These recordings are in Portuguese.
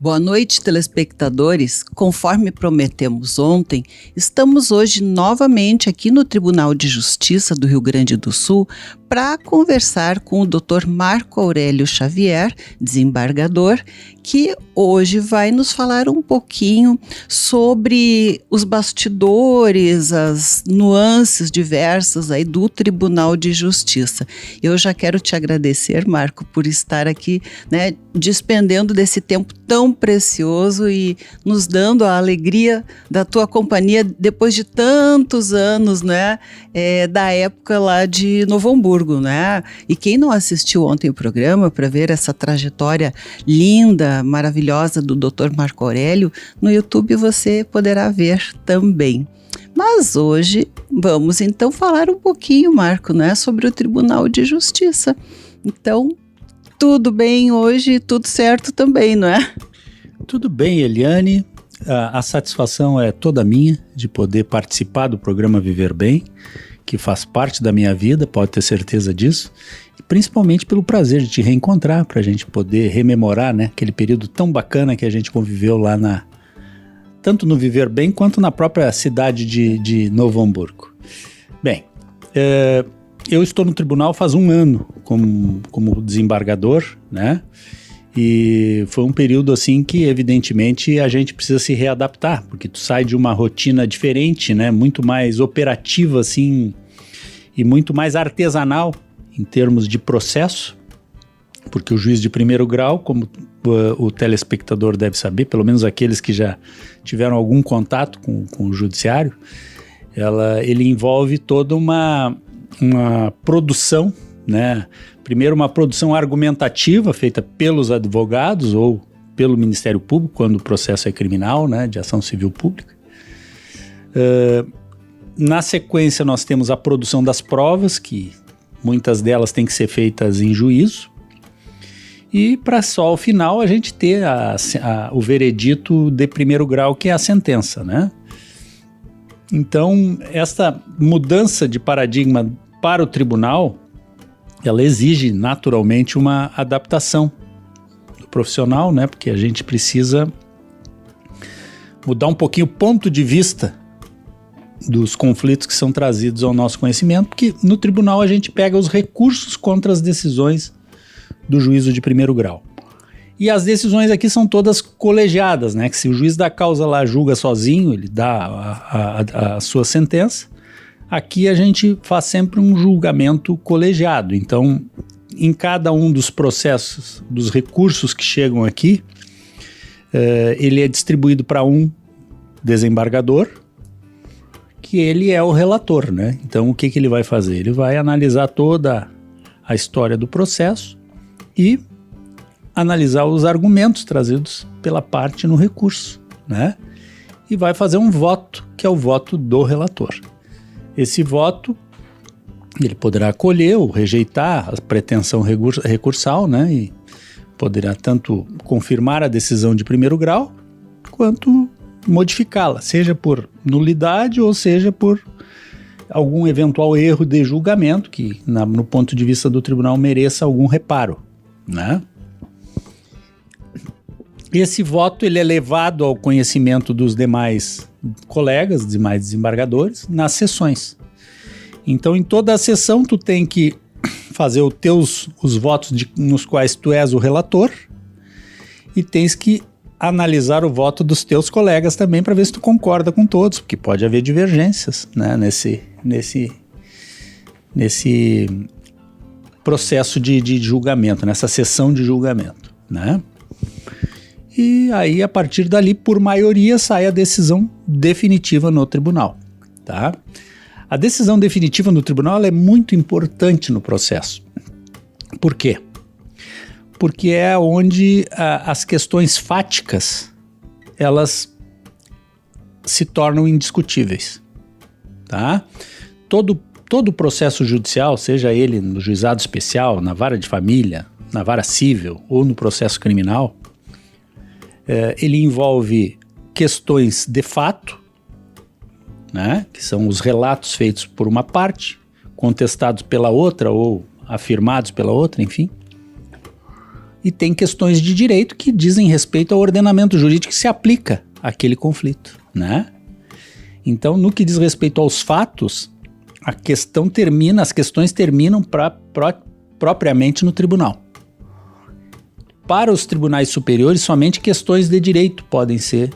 Boa noite, telespectadores. Conforme prometemos ontem, estamos hoje novamente aqui no Tribunal de Justiça do Rio Grande do Sul para conversar com o Dr. Marco Aurélio Xavier, desembargador, que hoje vai nos falar um pouquinho sobre os bastidores, as nuances diversas aí do Tribunal de Justiça. Eu já quero te agradecer, Marco, por estar aqui, despendendo desse tempo tão precioso e nos dando a alegria da tua companhia depois de tantos anos, da época lá de Novo Hamburgo, E quem não assistiu ontem o programa para ver essa trajetória linda, maravilhosa do Dr. Marco Aurélio, no YouTube você poderá ver também. Mas hoje vamos então falar um pouquinho, Marco, sobre o Tribunal de Justiça. Então, tudo bem hoje, tudo certo também, não é? Tudo bem, Eliane. A satisfação é toda minha de poder participar do programa Viver Bem, que faz parte da minha vida, pode ter certeza disso, e principalmente pelo prazer de te reencontrar, para a gente poder rememorar, aquele período tão bacana que a gente conviveu lá tanto no Viver Bem quanto na própria cidade de Novo Hamburgo. Bem, eu estou no tribunal faz um ano como desembargador, E foi um período assim que evidentemente a gente precisa se readaptar, porque tu sai de uma rotina diferente, muito mais operativa assim e muito mais artesanal em termos de processo, porque o juiz de primeiro grau, como o telespectador deve saber, pelo menos aqueles que já tiveram algum contato com o judiciário, ele envolve toda uma produção, Primeiro uma produção argumentativa feita pelos advogados ou pelo Ministério Público, quando o processo é criminal, de ação civil pública. Na sequência nós temos a produção das provas, que muitas delas têm que ser feitas em juízo. E para só ao final a gente ter o veredito de primeiro grau, que é a sentença, Então, essa mudança de paradigma para o tribunal, ela exige naturalmente uma adaptação do profissional, porque a gente precisa mudar um pouquinho o ponto de vista dos conflitos que são trazidos ao nosso conhecimento, porque no tribunal a gente pega os recursos contra as decisões do juízo de primeiro grau. E as decisões aqui são todas colegiadas, que se o juiz da causa lá julga sozinho, ele dá a sua sentença. Aqui a gente faz sempre um julgamento colegiado. Então, em cada um dos processos, dos recursos que chegam aqui, ele é distribuído para um desembargador, que ele é o relator, Então, o que ele vai fazer? Ele vai analisar toda a história do processo e analisar os argumentos trazidos pela parte no recurso, E vai fazer um voto, que é o voto do relator. Esse voto, ele poderá acolher ou rejeitar a pretensão recursal, E poderá tanto confirmar a decisão de primeiro grau, quanto modificá-la, seja por nulidade ou seja por algum eventual erro de julgamento, que no ponto de vista do tribunal mereça algum reparo, Esse voto ele é levado ao conhecimento dos demais colegas, demais desembargadores, nas sessões. Então, em toda a sessão, tu tem que fazer os votos nos quais tu és o relator e tens que analisar o voto dos teus colegas também para ver se tu concorda com todos, porque pode haver divergências, nesse processo de julgamento, nessa sessão de julgamento, E aí, a partir dali, por maioria, sai a decisão definitiva no tribunal, A decisão definitiva no tribunal ela é muito importante no processo. Por quê? Porque é onde as questões fáticas, elas se tornam indiscutíveis, Todo processo judicial, seja ele no juizado especial, na vara de família, na vara civil ou no processo criminal, ele envolve questões de fato, que são os relatos feitos por uma parte, contestados pela outra ou afirmados pela outra, enfim. e tem questões de direito que dizem respeito ao ordenamento jurídico que se aplica àquele conflito, né? Então, no que diz respeito aos fatos, as questões terminam propriamente no tribunal. Para os tribunais superiores, somente questões de direito podem ser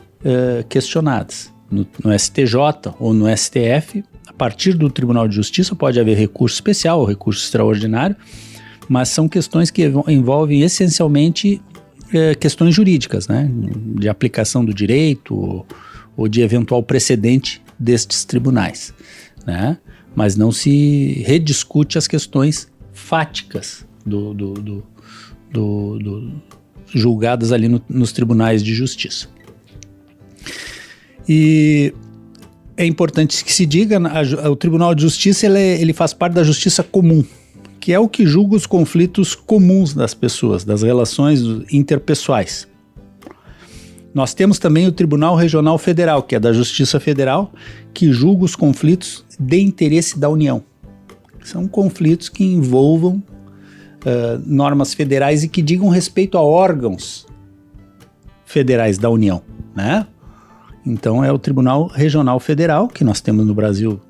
questionadas. No STJ ou no STF, a partir do Tribunal de Justiça pode haver recurso especial ou recurso extraordinário, mas são questões que envolvem essencialmente questões jurídicas, né? De aplicação do direito ou de eventual precedente destes tribunais, né? Mas não se rediscute as questões fáticas julgadas ali nos tribunais de justiça. E é importante que se diga, o Tribunal de Justiça ele faz parte da justiça comum, que é o que julga os conflitos comuns das pessoas, das relações interpessoais. Nós temos também o Tribunal Regional Federal, que é da Justiça Federal, que julga os conflitos de interesse da União. São conflitos que envolvam normas federais e que digam respeito a órgãos federais da União, né? Então é o Tribunal Regional Federal, que nós temos no Brasil,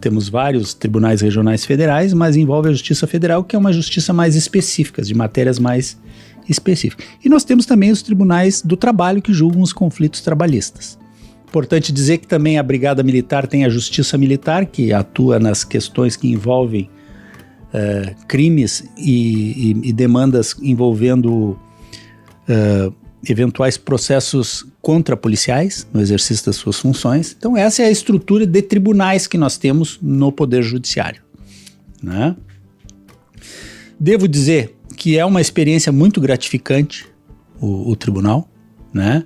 temos vários tribunais regionais federais, mas envolve a Justiça Federal, que é uma justiça mais específica, de matérias mais específicas. E nós temos também os tribunais do trabalho, que julgam os conflitos trabalhistas. Importante dizer que também a Brigada Militar tem a Justiça Militar, que atua nas questões que envolvem crimes e demandas envolvendo eventuais processos contra-policiais no exercício das suas funções. Então essa é a estrutura de tribunais que nós temos no Poder Judiciário, né? Devo dizer que é uma experiência muito gratificante o tribunal, né?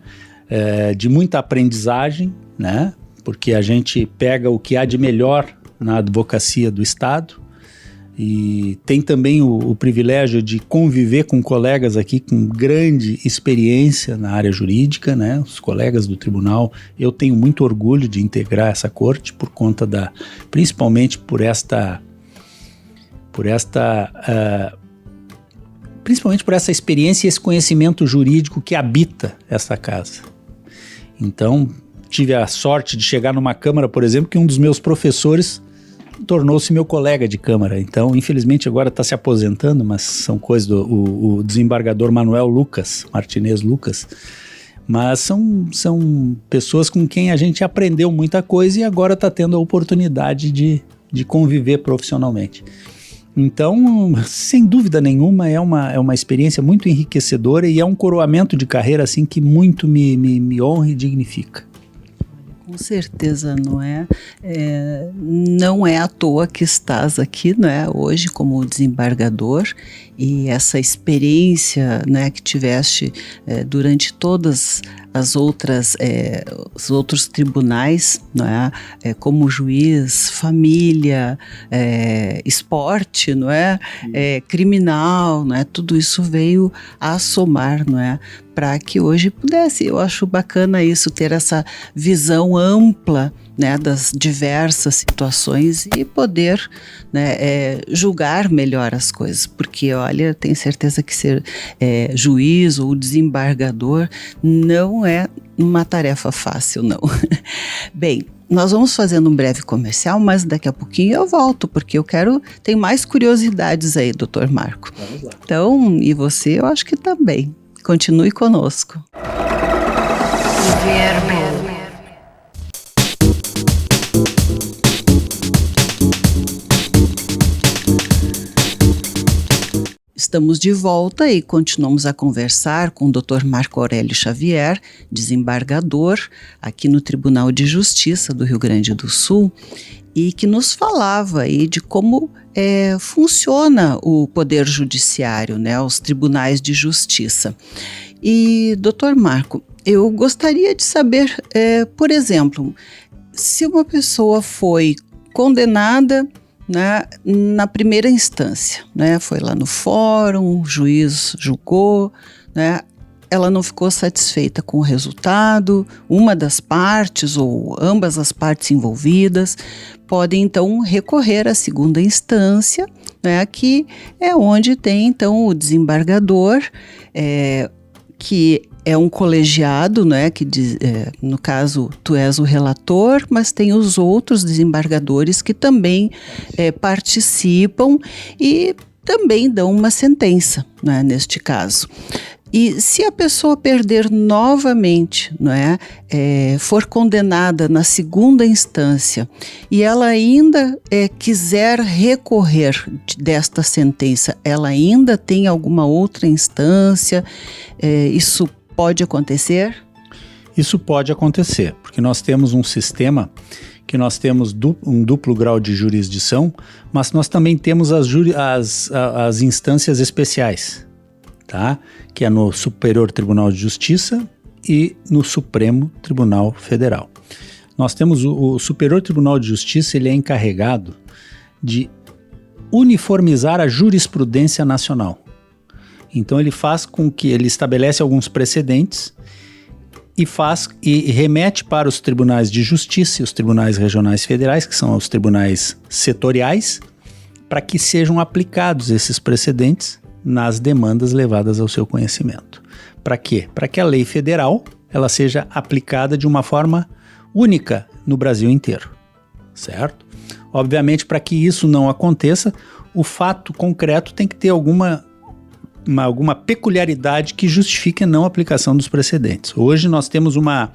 De muita aprendizagem, né? Porque a gente pega o que há de melhor na advocacia do Estado e tem também o privilégio de conviver com colegas aqui com grande experiência na área jurídica, né? Os colegas do tribunal, eu tenho muito orgulho de integrar essa corte por conta principalmente por essa experiência e esse conhecimento jurídico que habita essa casa. Então, tive a sorte de chegar numa câmara, por exemplo, que um dos meus professores tornou-se meu colega de câmara. Então, infelizmente, agora está se aposentando, mas são coisas o desembargador Manuel Martinez Lucas. Mas são pessoas com quem a gente aprendeu muita coisa e agora está tendo a oportunidade de conviver profissionalmente. Então, sem dúvida nenhuma, é uma experiência muito enriquecedora e é um coroamento de carreira assim, que muito me honra e dignifica. Com certeza, não é? Não é à toa que estás aqui, né, hoje como desembargador, e essa experiência, né, que tiveste durante todas os outros tribunais, não é? Como juiz, família, esporte, não é? Criminal, não é? Tudo isso veio a somar, não é? Para que hoje pudesse. Eu acho bacana isso, ter essa visão ampla, né, das diversas situações e poder, né, julgar melhor as coisas, porque olha, tenho certeza que ser juiz ou desembargador não é uma tarefa fácil, não. Bem, nós vamos fazendo um breve comercial, mas daqui a pouquinho eu volto, porque tem mais curiosidades aí, Dr. Marco. Vamos lá. Então, e você, eu acho que também. Continue conosco. Estamos de volta e continuamos a conversar com o Dr. Marco Aurélio Xavier, desembargador aqui no Tribunal de Justiça do Rio Grande do Sul, e que nos falava aí de como funciona o Poder Judiciário, né, os tribunais de justiça. E, Dr. Marco, eu gostaria de saber, por exemplo, se uma pessoa foi condenada, né, na primeira instância, né, foi lá no fórum, o juiz julgou, né, ela não ficou satisfeita com o resultado, uma das partes ou ambas as partes envolvidas podem então recorrer à segunda instância, né? Aqui é onde tem, então, o desembargador, que é um colegiado, né, que no caso tu és o relator, mas tem os outros desembargadores que também participam e também dão uma sentença, né, neste caso. E se a pessoa perder novamente, não é, for condenada na segunda instância e ela ainda quiser recorrer desta sentença, ela ainda tem alguma outra instância? Isso pode acontecer? Isso pode acontecer, porque nós temos um sistema que nós temos um duplo grau de jurisdição, mas nós também temos as instâncias especiais, tá? Que é no Superior Tribunal de Justiça e no Supremo Tribunal Federal. Nós temos o Superior Tribunal de Justiça, ele é encarregado de uniformizar a jurisprudência nacional. Então ele faz com que ele estabelece alguns precedentes e remete para os tribunais de justiça e os tribunais regionais federais, que são os tribunais setoriais, para que sejam aplicados esses precedentes nas demandas levadas ao seu conhecimento. Para quê? Para que a lei federal ela seja aplicada de uma forma única no Brasil inteiro, certo? Obviamente, para que isso não aconteça, o fato concreto tem que ter alguma peculiaridade que justifique a não aplicação dos precedentes. Hoje nós temos uma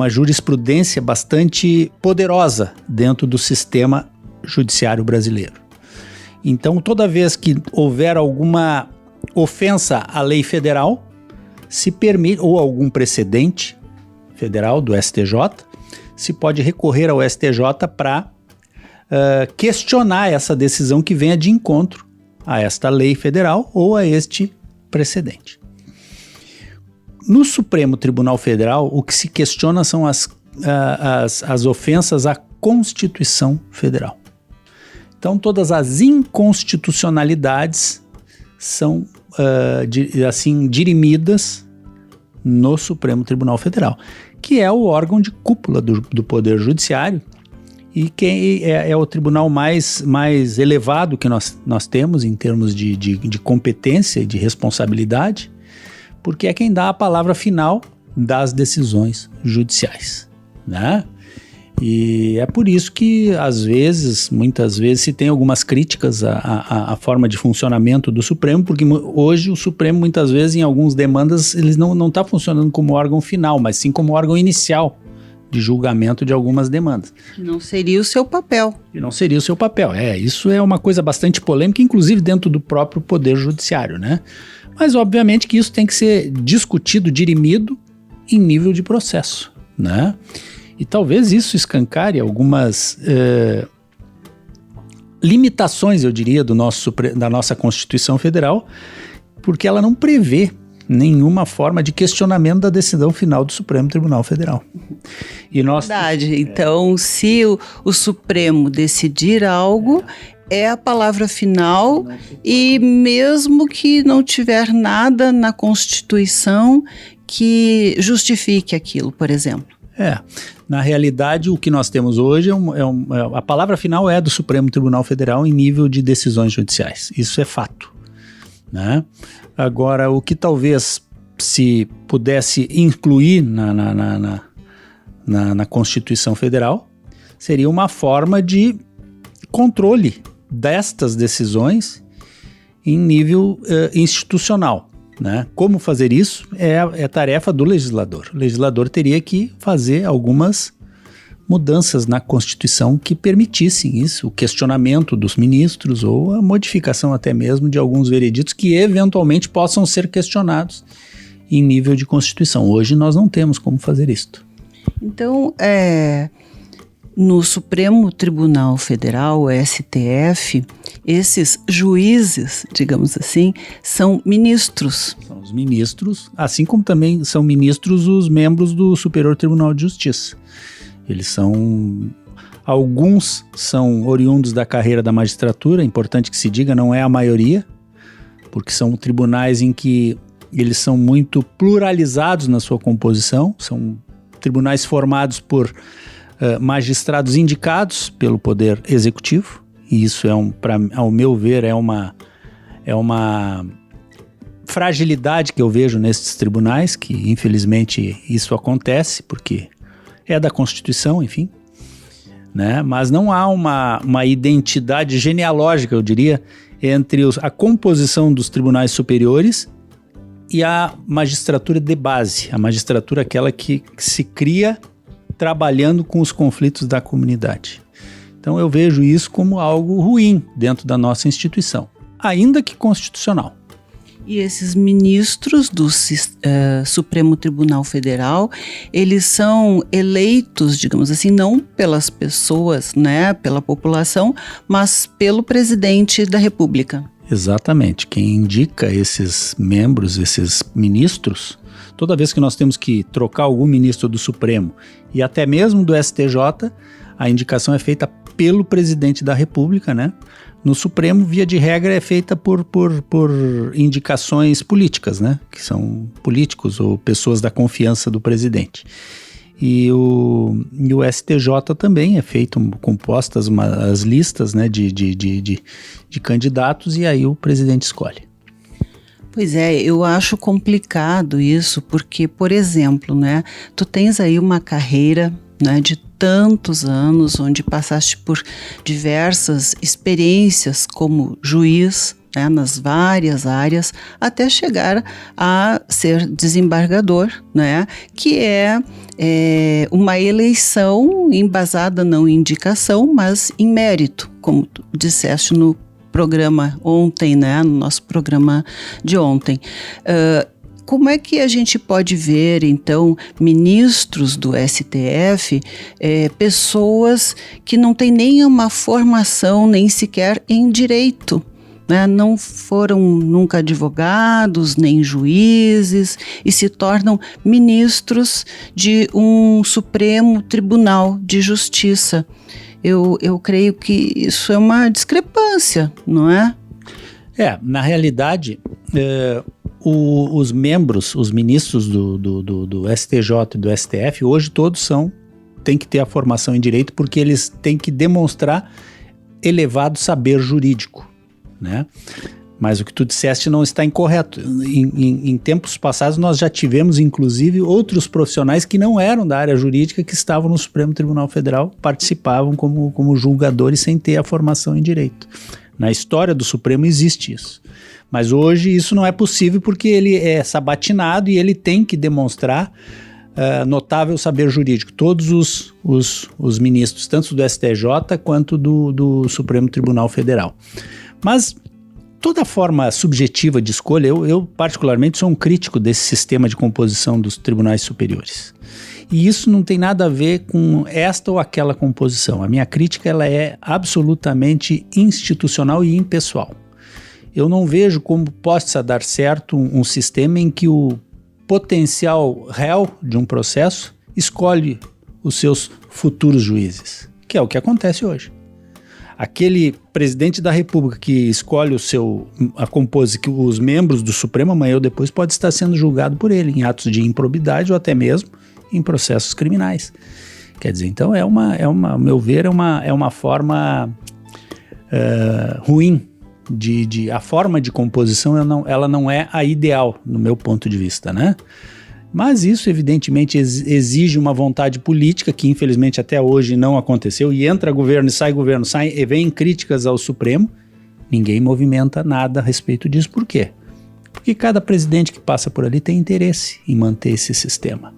jurisprudência bastante poderosa dentro do sistema judiciário brasileiro. Então, toda vez que houver alguma ofensa à lei federal, se permite, ou algum precedente federal do STJ, se pode recorrer ao STJ para questionar essa decisão que venha de encontro a esta lei federal ou a este precedente. No Supremo Tribunal Federal, o que se questiona são as ofensas à Constituição Federal. Então, todas as inconstitucionalidades são dirimidas no Supremo Tribunal Federal, que é o órgão de cúpula do Poder Judiciário e que é o tribunal mais elevado que nós temos em termos de competência e de responsabilidade, porque é quem dá a palavra final das decisões judiciais, né? E é por isso que, muitas vezes, se tem algumas críticas à forma de funcionamento do Supremo, porque hoje o Supremo, muitas vezes, em algumas demandas, eles não está funcionando como órgão final, mas sim como órgão inicial de julgamento de algumas demandas. Que não seria o seu papel. Isso é uma coisa bastante polêmica, inclusive dentro do próprio Poder Judiciário, né? Mas, obviamente, que isso tem que ser discutido, dirimido em nível de processo, né? E talvez isso escancare algumas limitações, eu diria, da nossa Constituição Federal, porque ela não prevê nenhuma forma de questionamento da decisão final do Supremo Tribunal Federal. Verdade. Então, se o Supremo decidir algo, é a palavra final, e mesmo que não tiver nada na Constituição que justifique aquilo, por exemplo. Na realidade, o que nós temos hoje a palavra final é do Supremo Tribunal Federal em nível de decisões judiciais. Isso é fato, né? Agora, o que talvez se pudesse incluir na Constituição Federal seria uma forma de controle destas decisões em nível institucional, né? Como fazer isso é tarefa do legislador. O legislador teria que fazer algumas mudanças na Constituição que permitissem isso, o questionamento dos ministros ou a modificação até mesmo de alguns vereditos que eventualmente possam ser questionados em nível de Constituição. Hoje nós não temos como fazer isto. Então, no Supremo Tribunal Federal, o STF, esses juízes, digamos assim, são ministros. São os ministros, assim como também são ministros os membros do Superior Tribunal de Justiça. Alguns são oriundos da carreira da magistratura, é importante que se diga, não é a maioria, porque são tribunais em que eles são muito pluralizados na sua composição, são tribunais formados por magistrados indicados pelo Poder Executivo, e isso ao meu ver, é uma fragilidade que eu vejo nesses tribunais, que infelizmente isso acontece, porque é da Constituição, enfim, né? Mas não há uma identidade genealógica, eu diria, entre a composição dos tribunais superiores e a magistratura de base, a magistratura aquela que se cria trabalhando com os conflitos da comunidade. Então eu vejo isso como algo ruim dentro da nossa instituição, ainda que constitucional. E esses ministros do Supremo Tribunal Federal, eles são eleitos, digamos assim, não pelas pessoas, né, pela população, mas pelo presidente da República. Exatamente. Quem indica esses membros, esses ministros, toda vez que nós temos que trocar algum ministro do Supremo e até mesmo do STJ, a indicação é feita pelo presidente da República, né? No Supremo, via de regra, é feita por indicações políticas, né? Que são políticos ou pessoas da confiança do presidente. E o STJ também é feito, compostas as listas, né, de candidatos, e aí o presidente escolhe. Pois é, eu acho complicado isso, porque, por exemplo, né, tu tens aí uma carreira, né, de tantos anos, onde passaste por diversas experiências como juiz, né, nas várias áreas, até chegar a ser desembargador, né, que é uma eleição embasada não em indicação, mas em mérito, como tu disseste no programa ontem, né, no nosso programa de ontem. Como é que a gente pode ver, então, ministros do STF, pessoas que não têm nenhuma formação, nem sequer em direito, né? Não foram nunca advogados, nem juízes, e se tornam ministros de um Supremo Tribunal de Justiça? Eu creio que isso é uma discrepância, não é? Na realidade, os membros, os ministros do STJ e do STF, hoje todos têm que ter a formação em direito, porque eles têm que demonstrar elevado saber jurídico, né? Mas o que tu disseste não está incorreto. Em tempos passados nós já tivemos, inclusive, outros profissionais que não eram da área jurídica, que estavam no Supremo Tribunal Federal, participavam como julgadores sem ter a formação em direito. Na história do Supremo existe isso. Mas hoje isso não é possível, porque ele é sabatinado e ele tem que demonstrar notável saber jurídico. Todos os ministros, tanto do STJ quanto do Supremo Tribunal Federal. Mas toda forma subjetiva de escolha, eu particularmente sou um crítico desse sistema de composição dos tribunais superiores. E isso não tem nada a ver com esta ou aquela composição. A minha crítica, ela é absolutamente institucional e impessoal. Eu não vejo como possa dar certo um sistema em que o potencial réu de um processo escolhe os seus futuros juízes, que é o que acontece hoje. Aquele presidente da República que escolhe os membros do Supremo, amanhã ou depois pode estar sendo julgado por ele em atos de improbidade ou até mesmo em processos criminais. Quer dizer, então ao meu ver, é uma forma ruim a forma de composição, ela não é a ideal, no meu ponto de vista, né? Mas isso, evidentemente, exige uma vontade política, que infelizmente até hoje não aconteceu, e entra governo e vem críticas ao Supremo, ninguém movimenta nada a respeito disso. Por quê? Porque cada presidente que passa por ali tem interesse em manter esse sistema,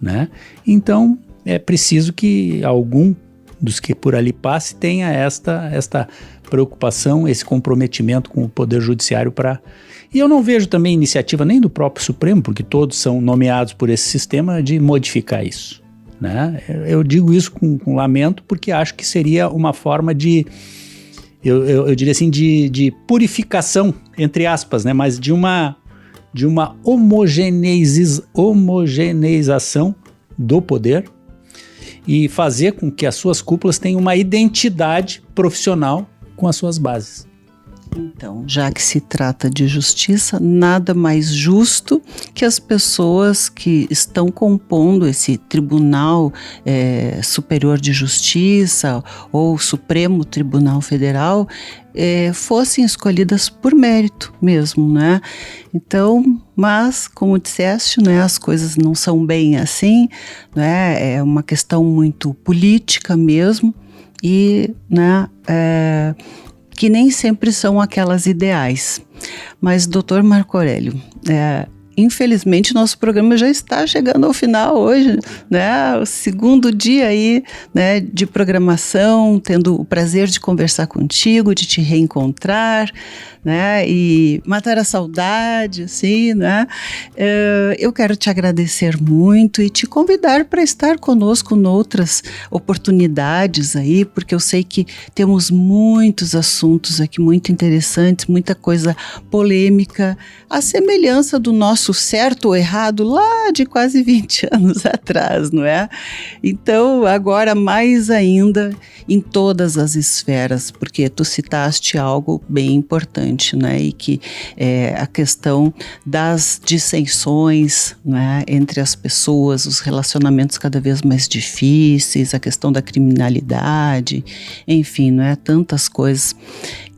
né? Então, é preciso que algum dos que por ali passe tenha esta preocupação, esse comprometimento com o Poder Judiciário para... E eu não vejo também iniciativa nem do próprio Supremo, porque todos são nomeados por esse sistema, de modificar isso, né? Eu digo isso com lamento, porque acho que seria uma forma de, eu diria assim, de purificação, entre aspas, né? Mas de uma homogeneização do poder, e fazer com que as suas cúpulas tenham uma identidade profissional com as suas bases. Então, já que se trata de justiça, nada mais justo que as pessoas que estão compondo esse Tribunal Superior de Justiça ou Supremo Tribunal Federal fossem escolhidas por mérito mesmo, né? Então, mas, como disseste, né, as coisas não são bem assim, né? É uma questão muito política mesmo e, né, que nem sempre são aquelas ideais. Mas, doutor Marco Aurélio, infelizmente nosso programa já está chegando ao final hoje, né? O segundo dia aí, né, de programação, tendo o prazer de conversar contigo, de te reencontrar, né? E matar a saudade, assim, né? Eu quero te agradecer muito e te convidar para estar conosco noutras oportunidades aí, porque eu sei que temos muitos assuntos aqui muito interessantes, muita coisa polêmica, a semelhança do nosso certo ou errado lá de quase 20 anos atrás, não é? Então, agora mais ainda em todas as esferas, porque tu citaste algo bem importante, né? E que é a questão das dissensões, né, entre as pessoas, os relacionamentos cada vez mais difíceis, a questão da criminalidade, enfim, não é? Tantas coisas.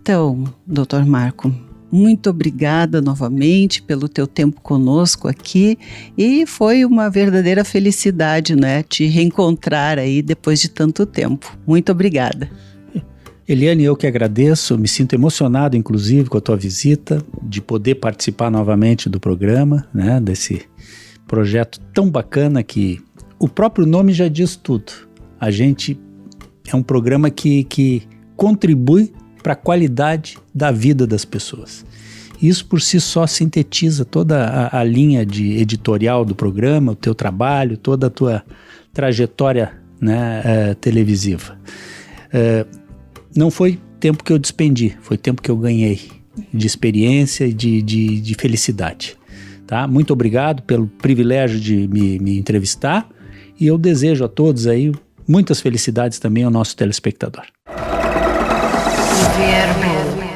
Então, doutor Marco, muito obrigada novamente pelo teu tempo conosco aqui e foi uma verdadeira felicidade, né, te reencontrar aí depois de tanto tempo. Muito obrigada. Eliane, eu que agradeço, me sinto emocionado inclusive com a tua visita, de poder participar novamente do programa, né, desse projeto tão bacana que o próprio nome já diz tudo. A gente é um programa que contribui para a qualidade da vida das pessoas. Isso por si só sintetiza toda a linha de editorial do programa, o teu trabalho, toda a tua trajetória, né, televisiva. Não foi tempo que eu despendi, foi tempo que eu ganhei de experiência e de felicidade. Tá? Muito obrigado pelo privilégio de me entrevistar e eu desejo a todos aí muitas felicidades também ao nosso telespectador. Verbo.